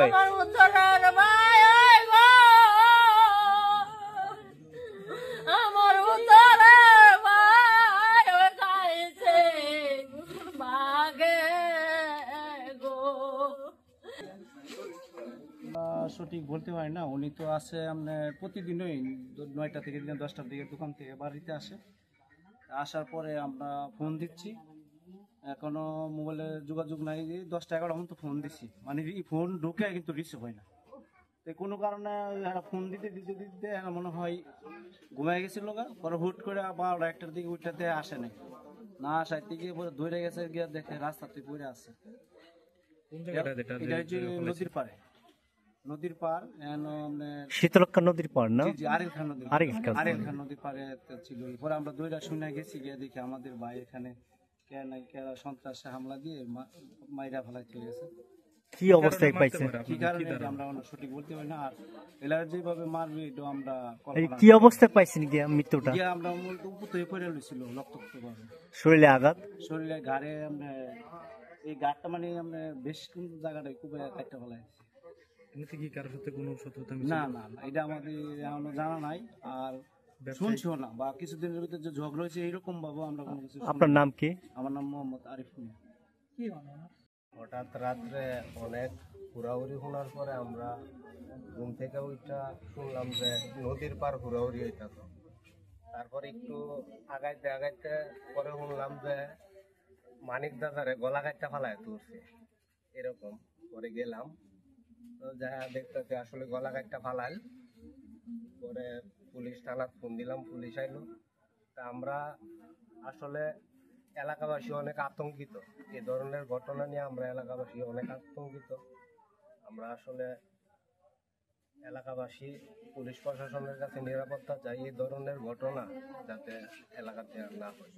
আমার উত্তরের ভাই গো, আমার উত্তরের ভাই গাইছে বাগে গো। সঠিক বলতে পারি না, উনি তো আসে আপনার প্রতিদিনই 9টা থেকে 10টার দিকে দোকান থেকে বাড়িতে আসে। আসার পরে আমরা ফোন দিচ্ছি, এখনো মোবাইলে যোগাযোগ নাই। 10টা-11টা মতো ফোন দিচ্ছি, মানে ফোন ঢুকে কিন্তু রিসিভ হয় না। তো কোনো কারণে ফোন দিতে দিতে দিতে মনে হয় ঘুমাই গেছিল গা। পরে হুট করে আবার 1টার দিকে উঠতে আসে নাই, না আসার দিকে পরে ধরে গেছে গিয়ে দেখে রাস্তাতে পড়ে আছে। এটা হচ্ছে নদীর পাড়ে, নদীর পার শীতলক্ষা নদীর পার না? আরেল খান নদীর পারে ছিল। পরে আমরা দইটা শুনে গেছি, গিয়ে দেখি আমাদের ভাই এখানে সন্ত্রাসে হামলা দিয়ে মাইরা ফেলাই চলে গেছে। কি অবস্থায় পাইছেন? কি কারণে আমরা সঠিক বলতে পারি না। আর এলাকার যেভাবে মারবে এটা আমরা কি অবস্থায় পাইছেন গিয়া মৃত্যুটা? আমরা উপর থেকে পড়ে লইছিল রক্তাক্ত ভাবে, শরীরে আঘাত, শরীরে ঘাড়ে। আমরা এই ঘাটটা মানে আমরা বেশ কোন জায়গাটায় খুব কাটতে ফেলাই। কি কারোর সাথে কোনো শত্রুতা? না না না, এটা আমাদের এখনো জানা নাই, আর শুনছিও না। বা কিছুদিনের ভিতরে যে ঝগড়া হয়েছে এইরকম ভাবে আমরা কোনো কিছু। আপনার নাম কি? আমার নাম মোহাম্মদ আরিফ মিয়া। হঠাৎ রাত্রে অনেক হুড়াহুড়ি শোনার পরে আমরা ঘুম থেকে ওইটা শুনলাম যে নদীর পার হুড়াহুড়ি হইতাছে। তারপর একটু আগাইতে আগাইতে পরে শুনলাম যে মানিক দাদারে গলা কাটটা ফালায় তুলছে এরকম। পরে গেলাম, তো যা দেখতেছে আসলে গলা কাটটা ফালাল। পরে পুলিশ থানার ফোন দিলাম, পুলিশ আইলো। তা আমরা আসলে এলাকাবাসী অনেক আতঙ্কিত, এই ধরনের ঘটনা নিয়ে আমরা এলাকাবাসী অনেক আতঙ্কিত। আমরা আসলে এলাকাবাসী পুলিশ প্রশাসনের কাছে নিরাপত্তা চাই, এই ধরনের ঘটনা যাতে এলাকাতে না হয়।